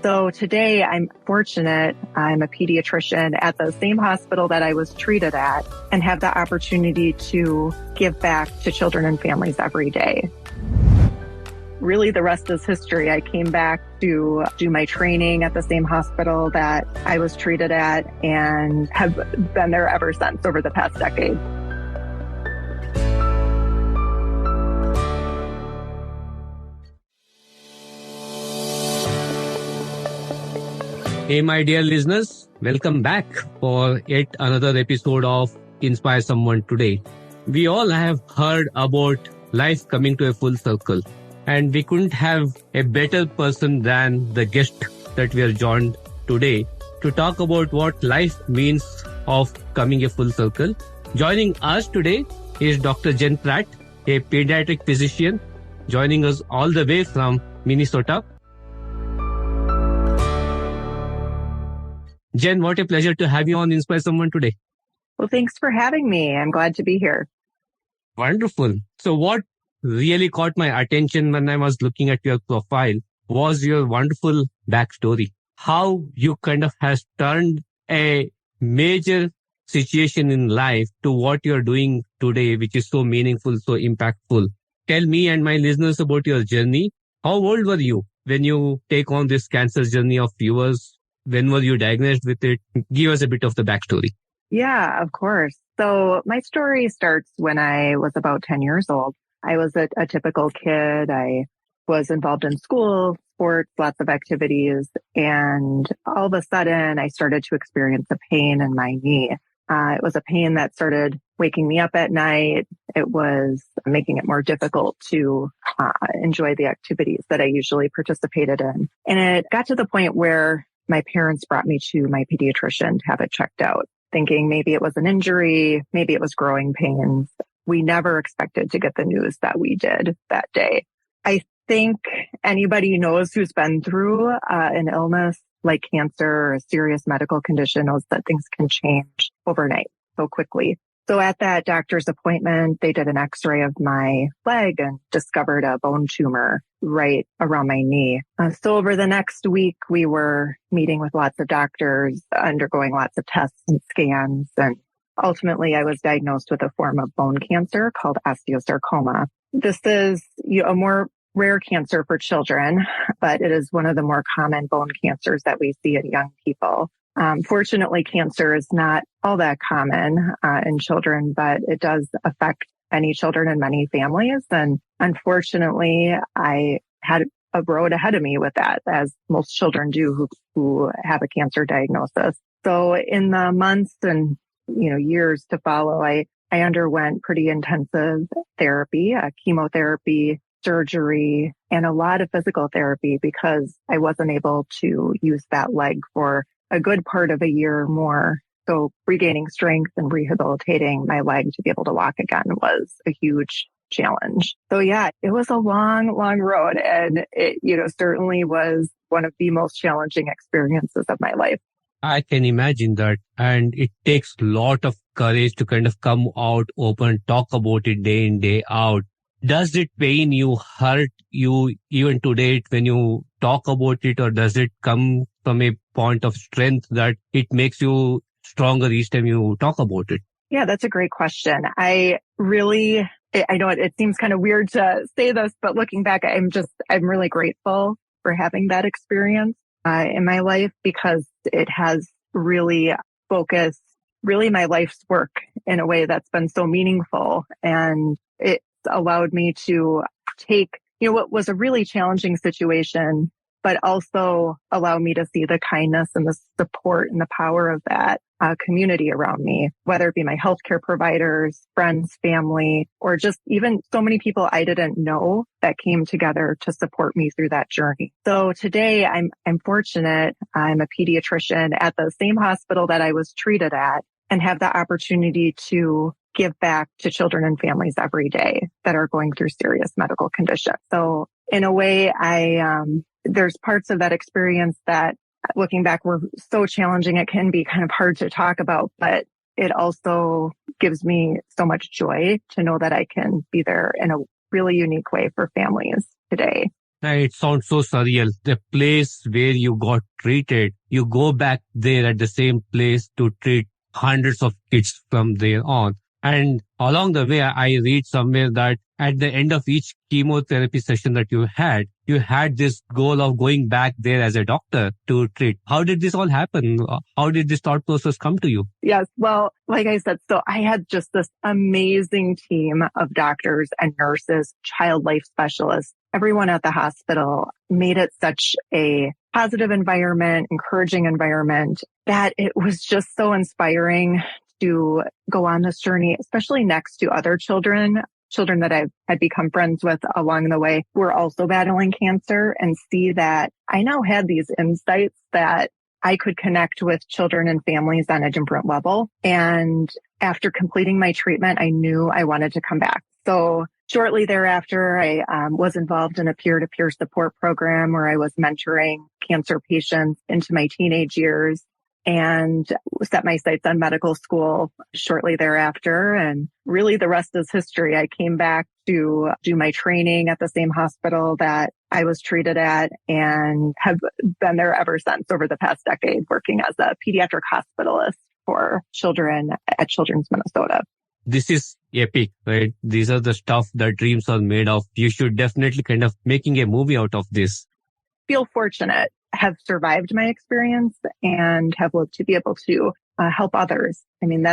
So today I'm fortunate. I'm a pediatrician at the same hospital that I was treated at and have the opportunity to give back to children and families every day. Really, the rest is history. I came back to do my training at the same hospital that I was treated at and have been there ever since over the past decade. Hey, my dear listeners, welcome back for yet another episode of Inspire Someone Today. We all have heard about life coming to a full circle, and we couldn't have a better person than the guest that we are joined today to talk about what life means of coming a full circle. Joining us today is Dr. Jen Pratt, a pediatric physician, joining us all the way from Minnesota. Jen, what a pleasure to have you on Inspire Someone today. Well, thanks for having me. I'm glad to be here. Wonderful. So what really caught my attention when I was looking at your profile was your wonderful backstory. How you kind of has turned a major situation in life to what you're doing today, which is so meaningful, so impactful. Tell me and my listeners about your journey. How old were you when you take on this cancer journey of yours? When were you diagnosed with it? Give us a bit of the backstory. Yeah, of course. So my story starts when I was about 10 years old. I was a typical kid. I was involved in school, sports, lots of activities. And all of a sudden, I started to experience a pain in my knee. It was a pain that started waking me up at night. It was making it more difficult to enjoy the activities that I usually participated in. And it got to the point where my parents brought me to my pediatrician to have it checked out, thinking maybe it was an injury, maybe it was growing pains. We never expected to get the news that we did that day. I think anybody knows who's been through an illness like cancer or a serious medical condition knows that things can change overnight so quickly. So at that doctor's appointment, they did an x-ray of my leg and discovered a bone tumor right around my knee. So over the next week, we were meeting with lots of doctors, undergoing lots of tests and scans. And ultimately, I was diagnosed with a form of bone cancer called osteosarcoma. This is a more rare cancer for children, but it is one of the more common bone cancers that we see in young people. Fortunately, cancer is not all that common in children, but it does affect many children and many families. And unfortunately, I had a road ahead of me with that, as most children do who have a cancer diagnosis. So in the months and years to follow, I underwent pretty intensive therapy, chemotherapy, surgery, and a lot of physical therapy because I wasn't able to use that leg for a good part of a year or more. So regaining strength and rehabilitating my leg to be able to walk again was a huge challenge. So yeah, it was a long, long road. And it, certainly was one of the most challenging experiences of my life. I can imagine that. And it takes a lot of courage to kind of come out open, talk about it day in, day out. Does it pain you, hurt you even today when you talk about it, or does it come from a point of strength that it makes you stronger each time you talk about it? Yeah, that's a great question. I know it seems kind of weird to say this, but looking back, I'm really grateful for having that experience in my life because it has really focused my life's work in a way that's been so meaningful. And it's allowed me to take, what was a really challenging situation, but also allow me to see the kindness and the support and the power of that community around me, whether it be my healthcare providers, friends, family, or just even so many people I didn't know that came together to support me through that journey. So today I'm fortunate. I'm a pediatrician at the same hospital that I was treated at and have the opportunity to give back to children and families every day that are going through serious medical conditions. So in a way, there's parts of that experience that looking back were so challenging. It can be kind of hard to talk about, but it also gives me so much joy to know that I can be there in a really unique way for families today. It sounds so surreal. The place where you got treated, you go back there at the same place to treat hundreds of kids from there on. And along the way, I read somewhere that at the end of each chemotherapy session that you had this goal of going back there as a doctor to treat. How did this all happen? How did this thought process come to you? Yes. Well, like I said, so I had just this amazing team of doctors and nurses, child life specialists. Everyone at the hospital made it such a positive environment, encouraging environment, that it was just so inspiring to go on this journey, especially next to other children that I've had become friends with along the way who are also battling cancer, and see that I now had these insights that I could connect with children and families on a different level. And after completing my treatment, I knew I wanted to come back. So shortly thereafter, I was involved in a peer-to-peer support program where I was mentoring cancer patients into my teenage years, and set my sights on medical school shortly thereafter. And really the rest is history. I came back to do my training at the same hospital that I was treated at, and have been there ever since over the past decade, working as a pediatric hospitalist for children at Children's Minnesota. This is epic, right? These are the stuff that dreams are made of. You should definitely kind of making a movie out of this. Feel fortunate, have survived my experience, and have lived to be able to help others. I mean,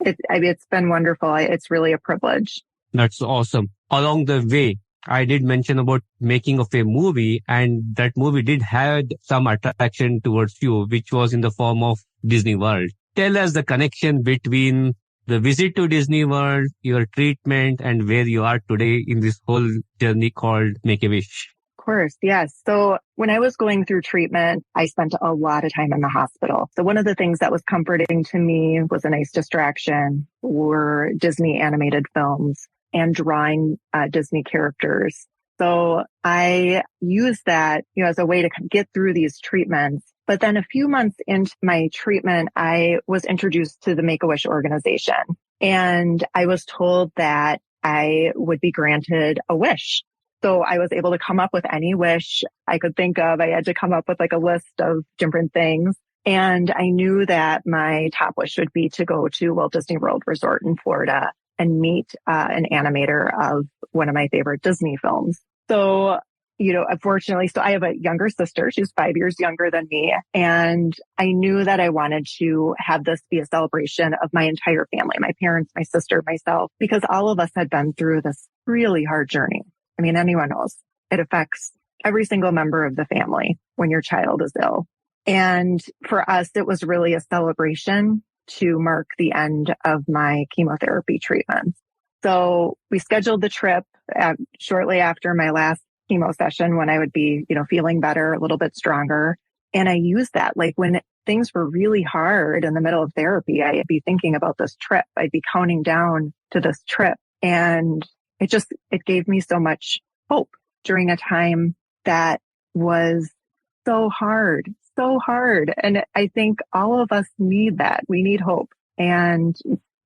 it's been wonderful. It's really a privilege. That's awesome. Along the way, I did mention about making of a movie, and that movie did have some attraction towards you, which was in the form of Disney World. Tell us the connection between the visit to Disney World, your treatment, and where you are today in this whole journey called Make-A-Wish. Of course, yes. So when I was going through treatment, I spent a lot of time in the hospital. So one of the things that was comforting to me, was a nice distraction, were Disney animated films and drawing Disney characters. So I used that, as a way to get through these treatments. But then a few months into my treatment, I was introduced to the Make-A-Wish organization, and I was told that I would be granted a wish. So I was able to come up with any wish I could think of. I had to come up with like a list of different things. And I knew that my top wish would be to go to Walt Disney World Resort in Florida and meet an animator of one of my favorite Disney films. So, unfortunately, so I have a younger sister. She's 5 years younger than me. And I knew that I wanted to have this be a celebration of my entire family, my parents, my sister, myself, because all of us had been through this really hard journey. I mean, anyone knows it affects every single member of the family when your child is ill. And for us, it was really a celebration to mark the end of my chemotherapy treatments. So we scheduled the trip shortly after my last chemo session, when I would be, feeling better, a little bit stronger. And I used that, like when things were really hard in the middle of therapy, I'd be thinking about this trip. I'd be counting down to this trip. And it gave me so much hope during a time that was so hard. And I think all of us need that. We need hope, and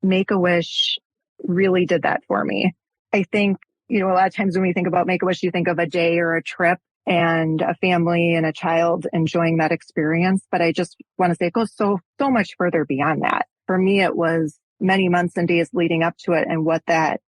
Make-A-Wish really did that for me. I think, a lot of times when we think about Make-A-Wish, you think of a day or a trip and a family and a child enjoying that experience. But I just want to say it goes so much further beyond that. For me, it was many months and days leading up to it, and what that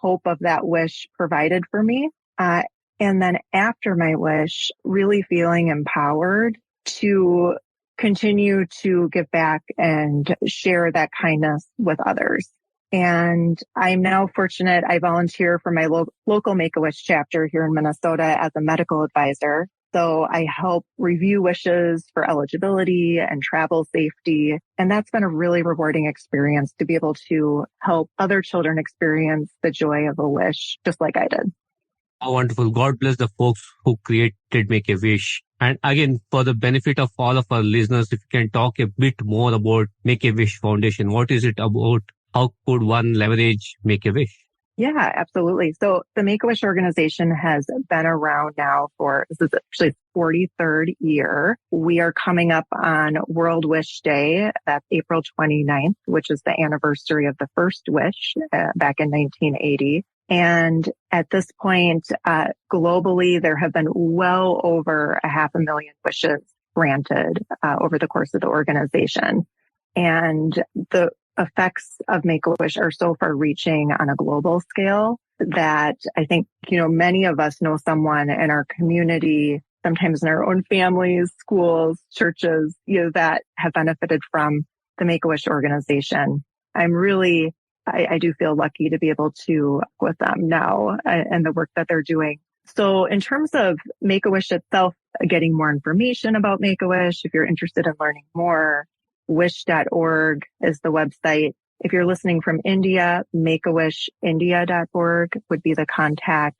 hope of that wish provided for me. And then after my wish, really feeling empowered to continue to give back and share that kindness with others. And I'm now fortunate. I volunteer for my local Make-A-Wish chapter here in Minnesota as a medical advisor. So I help review wishes for eligibility and travel safety. And that's been a really rewarding experience to be able to help other children experience the joy of a wish, just like I did. Oh, wonderful. God bless the folks who created Make-A-Wish. And again, for the benefit of all of our listeners, if you can talk a bit more about Make-A-Wish Foundation, what is it about? How could one leverage Make-A-Wish? Yeah, absolutely. So the Make-A-Wish organization has been around now this is actually its 43rd year. We are coming up on World Wish Day. That's April 29th, which is the anniversary of the first wish back in 1980. And at this point, globally, there have been well over 500,000 wishes granted over the course of the organization. And the effects of Make-A-Wish are so far reaching on a global scale that I think, many of us know someone in our community, sometimes in our own families, schools, churches, that have benefited from the Make-A-Wish organization. I do feel lucky to be able to work with them now and the work that they're doing. So in terms of Make-A-Wish itself, getting more information about Make-A-Wish, if you're interested in learning more, wish.org is the website. If you're listening from India, makeawishindia.org would be the contact.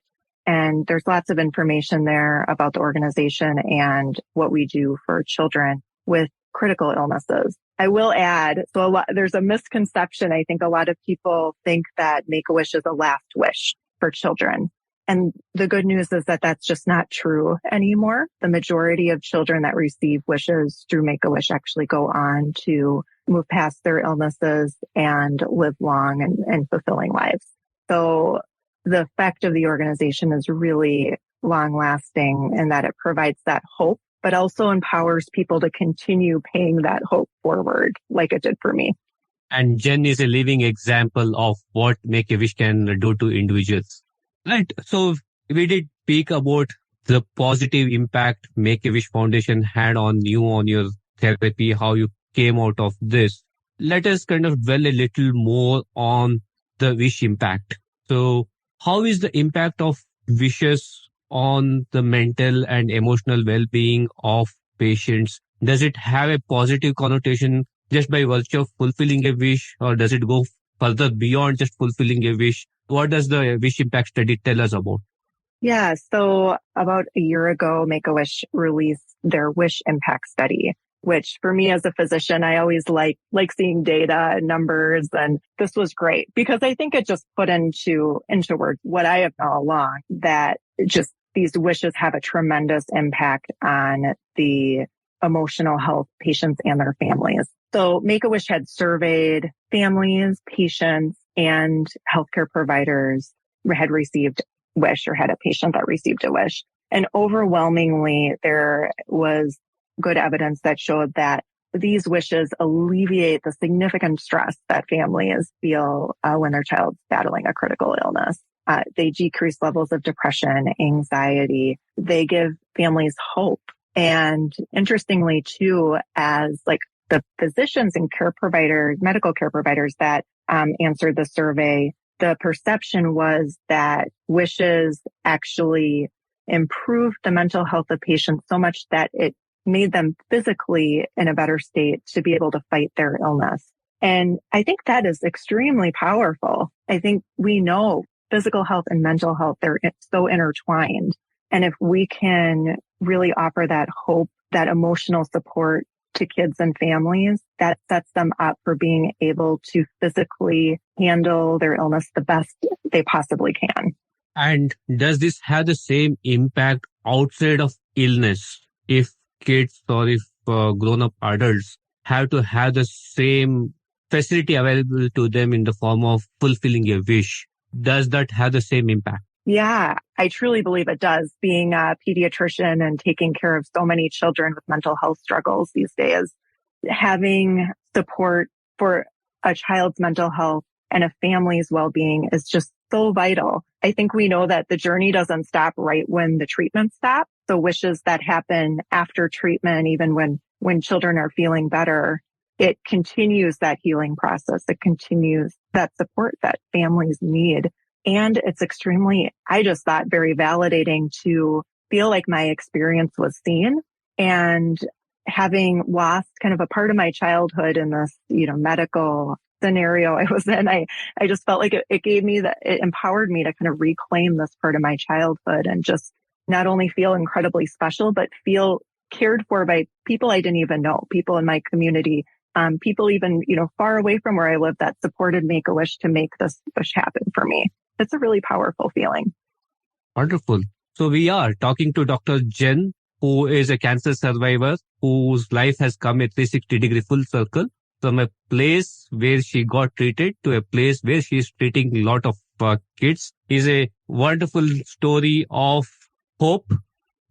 And there's lots of information there about the organization and what we do for children with critical illnesses. I will add, there's a misconception. I think a lot of people think that Make-A-Wish is a last wish for children. And the good news is that that's just not true anymore. The majority of children that receive wishes through Make-A-Wish actually go on to move past their illnesses and live long and fulfilling lives. So the effect of the organization is really long lasting in that it provides that hope, but also empowers people to continue paying that hope forward like it did for me. And Jen is a living example of what Make-A-Wish can do to individuals. Right. So we did speak about the positive impact Make-A-Wish Foundation had on you, on your therapy, how you came out of this. Let us kind of dwell a little more on the wish impact. So how is the impact of wishes on the mental and emotional well-being of patients? Does it have a positive connotation just by virtue of fulfilling a wish, or does it go further beyond just fulfilling a wish? What does the wish impact study tell us about? Yeah, so about a year ago, Make-A-Wish released their wish impact study, which for me as a physician, I always like seeing data and numbers. And this was great because I think it just put into words what I have known all along, that just these wishes have a tremendous impact on the emotional health of patients and their families. So Make-A-Wish had surveyed families, patients, and healthcare providers who had received wish or had a patient that received a wish. And overwhelmingly, there was good evidence that showed that these wishes alleviate the significant stress that families feel when their child's battling a critical illness. They decrease levels of depression, anxiety. They give families hope. And interestingly, too, as the physicians and medical care providers that answered the survey, the perception was that wishes actually improved the mental health of patients so much that it made them physically in a better state to be able to fight their illness. And I think that is extremely powerful. I think we know physical health and mental health, they're so intertwined. And if we can really offer that hope, that emotional support to kids and families, that sets them up for being able to physically handle their illness the best they possibly can. And does this have the same impact outside of illness? If kids or if grown-up adults have to have the same facility available to them in the form of fulfilling a wish, does that have the same impact? Yeah, I truly believe it does. Being a pediatrician and taking care of so many children with mental health struggles these days, having support for a child's mental health and a family's well-being is just so vital. I think we know that the journey doesn't stop right when the treatment stops. So wishes that happen after treatment, even when children are feeling better, it continues that healing process. It continues that support that families need. And it's I just thought, very validating to feel like my experience was seen. And having lost kind of a part of my childhood in this, medical scenario I was in, I just felt like it empowered me to kind of reclaim this part of my childhood and just not only feel incredibly special, but feel cared for by people I didn't even know, people in my community, people even, far away from where I live that supported Make-A-Wish to make this wish happen for me. It's a really powerful feeling. Wonderful. So we are talking to Dr. Jen, who is a cancer survivor whose life has come a 360-degree full circle from a place where she got treated to a place where she is treating a lot of kids is a wonderful story of hope,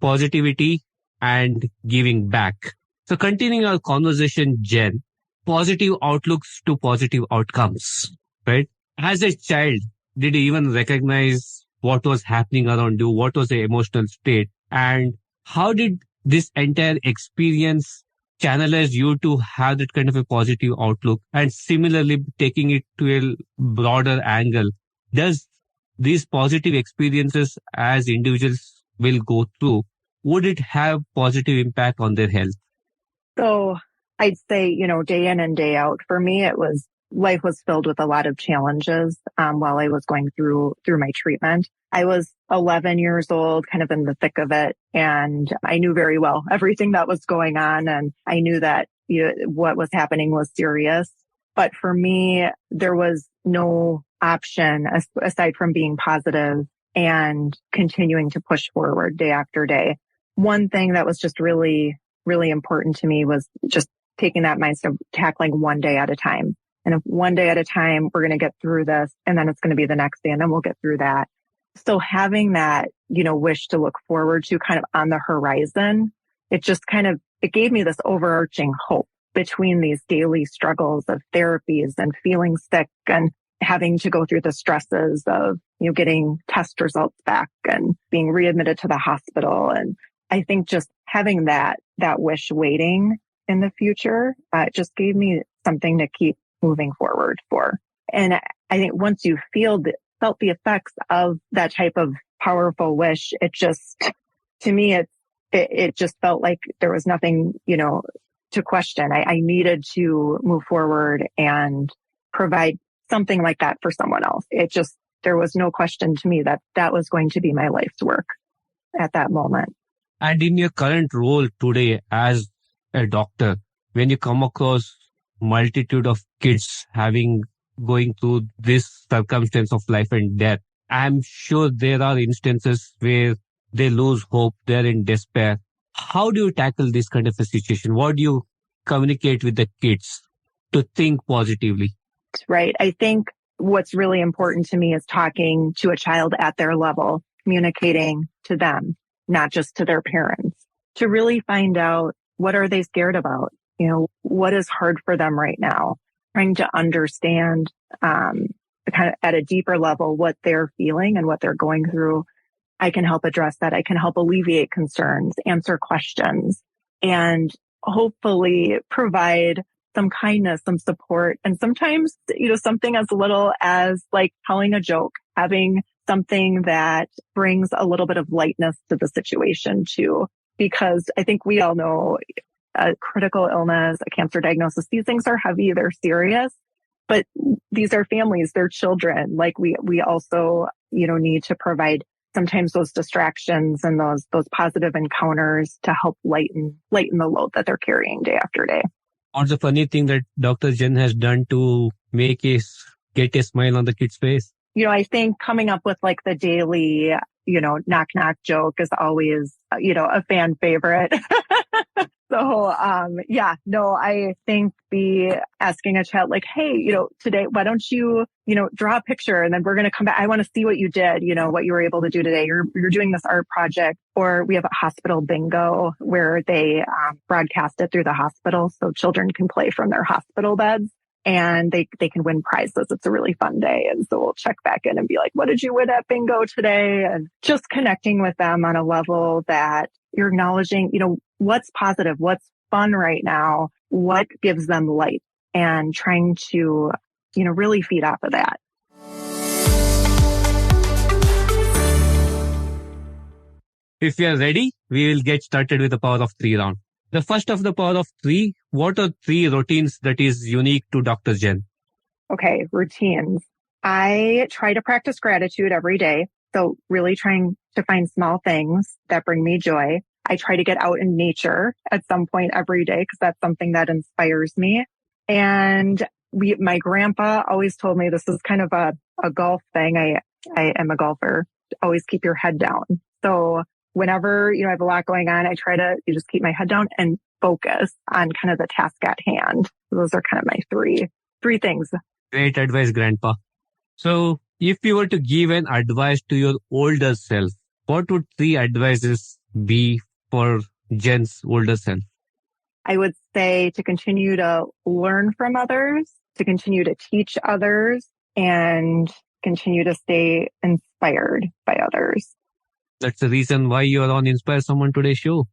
positivity, and giving back. So continuing our conversation, Jen, positive outlooks to positive outcomes, right? As a child, did you even recognize what was happening around you? What was the emotional state? And how did this entire experience channelize you to have that kind of a positive outlook? And similarly, taking it to a broader angle, does these positive experiences as individuals will go through, would it have positive impact on their health? So I'd say, day in and day out, for me, life was filled with a lot of challenges while I was going through my treatment. I was 11 years old, kind of in the thick of it, and I knew very well everything that was going on, and I knew that what was happening was serious. But for me, there was no option aside from being positive and continuing to push forward day after day. One thing that was just really, really important to me was just taking that mindset of tackling one day at a time. And if one day at a time, we're going to get through this, and then it's going to be the next day, and then we'll get through that. So having that, wish to look forward to kind of on the horizon, it gave me this overarching hope between these daily struggles of therapies and feeling sick and having to go through the stresses of, getting test results back and being readmitted to the hospital. And I think just having that wish waiting in the future, just gave me something to keep moving forward for. And I think once you felt the effects of that type of powerful wish, it just, to me, it just felt like there was nothing, to question. I needed to move forward and provide something like that for someone else. There was no question to me that was going to be my life's work at that moment. And in your current role today as a doctor, when you come across multitude of kids going through this circumstance of life and death, I'm sure there are instances where they lose hope, they're in despair. How do you tackle this kind of a situation? What do you communicate with the kids to think positively? Right. I think what's really important to me is talking to a child at their level, communicating to them, not just to their parents, to really find out what are they scared about? What is hard for them right now? Trying to understand kind of at a deeper level what they're feeling and what they're going through. I can help address that. I can help alleviate concerns, answer questions, and hopefully provide some kindness, some support. And sometimes, something as little as like telling a joke, having something that brings a little bit of lightness to the situation too. Because I think we all know a critical illness, a cancer diagnosis, these things are heavy, they're serious, but these are families, they're children. Like we also, need to provide sometimes those distractions and those positive encounters to help lighten the load that they're carrying day after day. What's the funny thing that Dr. Jen has done to get a smile on the kid's face? I think coming up with like the daily, knock knock joke is always, a fan favorite. So, I think asking a child like, hey, today, why don't you, draw a picture and then we're going to come back. I want to see what you did, what you were able to do today. You're doing this art project. Or we have a hospital bingo where they broadcast it through the hospital so children can play from their hospital beds. And they can win prizes. It's a really fun day. And so we'll check back in and be like, what did you win at bingo today? And just connecting with them on a level that you're acknowledging, what's positive, what's fun right now, what gives them light, and trying to, really feed off of that. If you are ready, we will get started with the power of three round. The first of the power of three, what are three routines that is unique to Dr. Jen? Okay, routines. I try to practice gratitude every day. So really trying to find small things that bring me joy. I try to get out in nature at some point every day because that's something that inspires me. And my grandpa always told me this is kind of a golf thing. I am a golfer. Always keep your head down. So whenever, I have a lot going on, I try to just keep my head down and focus on kind of the task at hand. Those are kind of my three things. Great advice, Grandpa. So If you were to give an advice to your older self, what would three advices be for Jen's older self? I would say to continue to learn from others, to continue to teach others, and continue to stay inspired by others. That's the reason why you are on Inspire Someone Today show.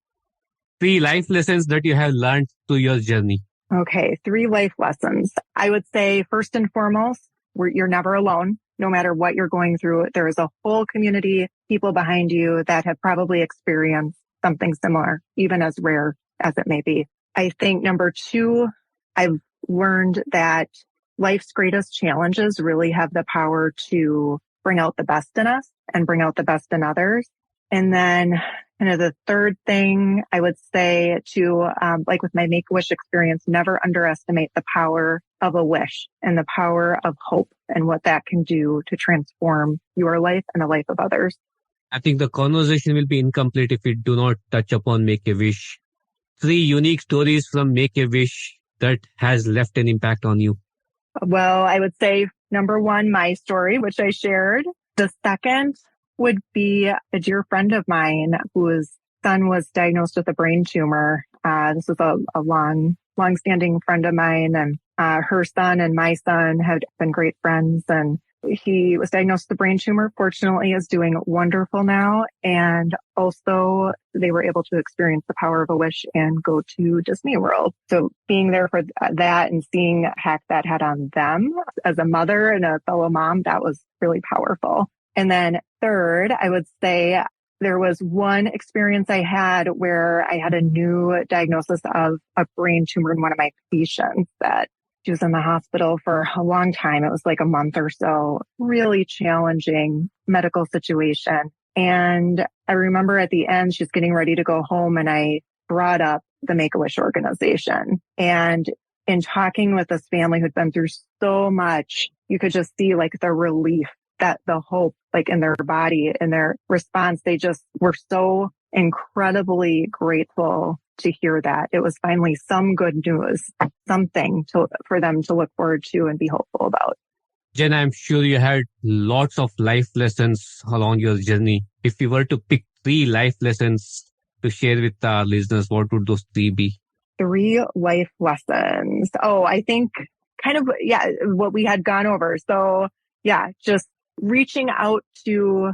Three life lessons that you have learned through your journey. Okay, three life lessons. I would say first and foremost, you're never alone. No matter what you're going through, there is a whole community, people behind you that have probably experienced something similar, even as rare as it may be. I think number two, I've learned that life's greatest challenges really have the power to bring out the best in us and bring out the best in others. And then the third thing I would say to, like with my Make-A-Wish experience, never underestimate the power of a wish and the power of hope and what that can do to transform your life and the life of others. I think the conversation will be incomplete if we do not touch upon Make-A-Wish. Three unique stories from Make-A-Wish that has left an impact on you. Well, I would say number one, my story, which I shared. The second would be a dear friend of mine whose son was diagnosed with a brain tumor. This was a long-standing friend of mine, and her son and my son had been great friends, and he was diagnosed with a brain tumor. Fortunately, is doing wonderful now. And also they were able to experience the power of a wish and go to Disney World. So being there for that and seeing the impact that had on them as a mother and a fellow mom, that was really powerful. And then third, I would say there was one experience I had where I had a new diagnosis of a brain tumor in one of my patients that she was in the hospital for a long time. It was like a month or so, really challenging medical situation. And I remember at the end, she's getting ready to go home, and I brought up the Make-A-Wish organization. And in talking with this family who'd been through so much, you could just see like the relief, that the hope, like in their body, in their response. They just were so incredibly grateful to hear that it was finally some good news, something for them to look forward to and be hopeful about. Jen, I'm sure you had lots of life lessons along your journey. If you were to pick three life lessons to share with our listeners, what would those three be? Three life lessons. Oh, I think what we had gone over. So just reaching out to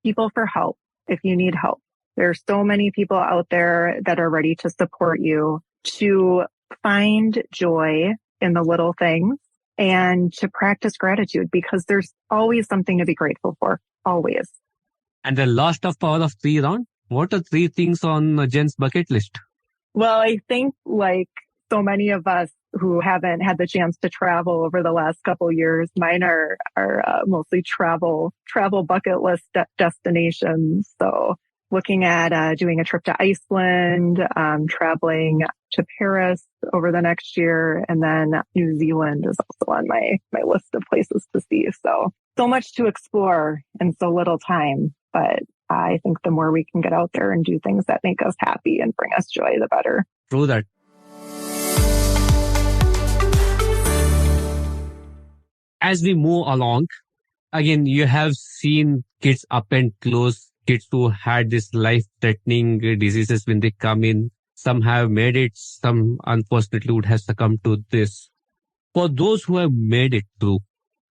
people for help if you need help. There's so many people out there that are ready to support you, to find joy in the little things and to practice gratitude, because there's always something to be grateful for, always. And the last of power of three round, what are three things on Jen's bucket list? Well, I think like so many of us who haven't had the chance to travel over the last couple of years, mine are mostly travel bucket list destinations. So looking at doing a trip to Iceland, traveling to Paris over the next year, and then New Zealand is also on my list of places to see. So much to explore in so little time. But I think the more we can get out there and do things that make us happy and bring us joy, the better. True that. As we move along, again, you have seen kids up and close, kids who had this life-threatening diseases when they come in. Some have made it, some unfortunately would have succumbed to this. For those who have made it through,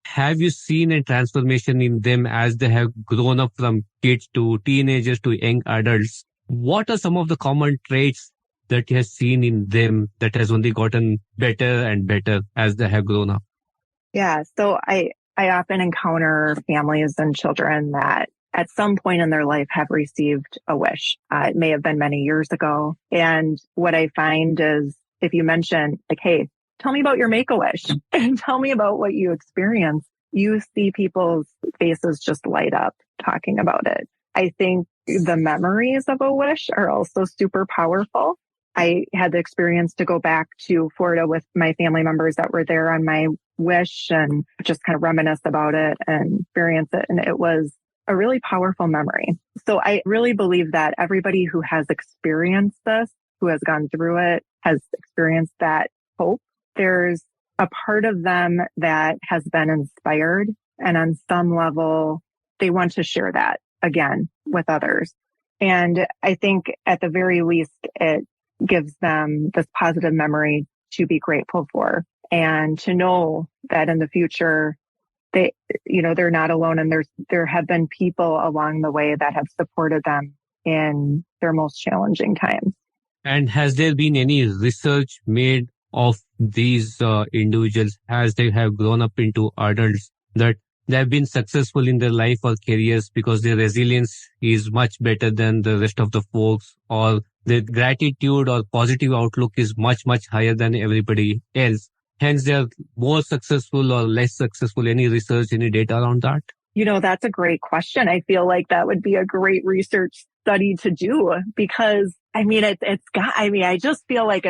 have you seen a transformation in them as they have grown up from kids to teenagers to young adults? What are some of the common traits that you have seen in them that has only gotten better and better as they have grown up? Yeah. So I often encounter families and children that at some point in their life have received a wish. It may have been many years ago. And what I find is if you mention like, hey, tell me about your Make-A-Wish and tell me about what you experienced, you see people's faces just light up talking about it. I think the memories of a wish are also super powerful. I had the experience to go back to Florida with my family members that were there on my wish and just kind of reminisce about it and experience it. And it was a really powerful memory. So I really believe that everybody who has experienced this, who has gone through it, has experienced that hope. There's a part of them that has been inspired And on some level, they want to share that again with others. And I think at the very least, it gives them this positive memory to be grateful for and to know that in the future, they're not alone. And there have been people along the way that have supported them in their most challenging times. And has there been any research made of these individuals as they have grown up into adults that they have been successful in their life or careers because their resilience is much better than the rest of the folks, or their gratitude or positive outlook is much, much higher than everybody else? Hence, they are more successful or less successful. Any research, any data around that? That's a great question. I feel like that would be a great research study to do because, I just feel like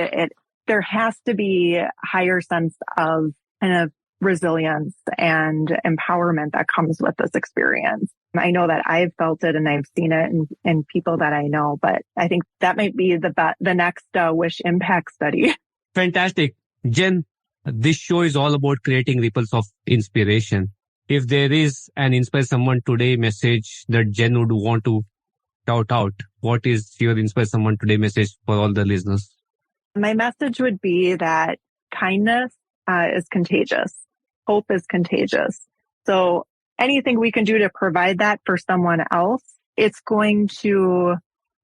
there has to be a higher sense of kind of resilience and empowerment that comes with this experience. I know that I've felt it and I've seen it in people that I know, but I think that might be the next Wish Impact study. Fantastic. Jen, this show is all about creating ripples of inspiration. If there is an Inspire Someone Today message that Jen would want to shout out, what is your Inspire Someone Today message for all the listeners? My message would be that kindness is contagious. Hope is contagious. So anything we can do to provide that for someone else, it's going to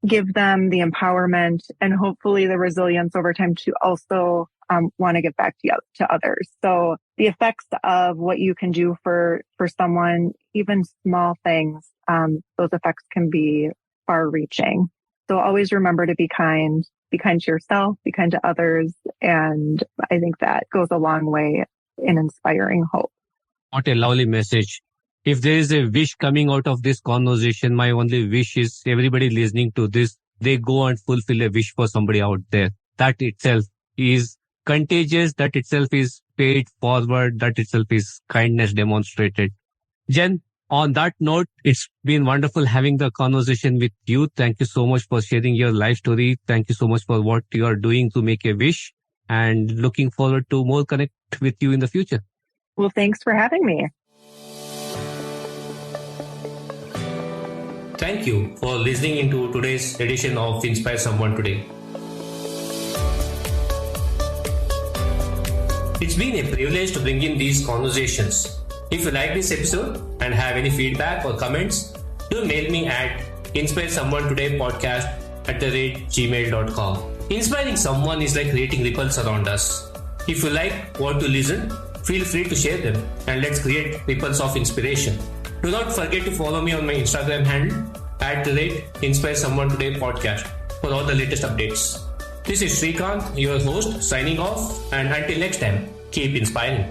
give them the empowerment and hopefully the resilience over time to also want to give back to others. So the effects of what you can do for someone, even small things, those effects can be far reaching. So always remember to be kind to yourself, be kind to others. And I think that goes a long way in inspiring hope. What a lovely message. If there is a wish coming out of this conversation, my only wish is everybody listening to this, they go and fulfill a wish for somebody out there. That itself is contagious. That itself is paid forward. That itself is kindness demonstrated. Jen, on that note, it's been wonderful having the conversation with you. Thank you so much for sharing your life story. Thank you so much for what you are doing to make a wish, and looking forward to more connect with you in the future. Well, thanks for having me. Thank you for listening into today's edition of Inspire Someone Today. It's been a privilege to bring in these conversations. If you like this episode and have any feedback or comments, do mail me at inspiresomeonetodaypodcast@gmail.com. Inspiring someone is like creating ripples around us. If you like what to listen, feel free to share them and let's create ripples of inspiration. Do not forget to follow me on my Instagram handle @InspireSomeoneTodayPodcast for all the latest updates. This is Srikanth, your host, signing off, and until next time, keep inspiring.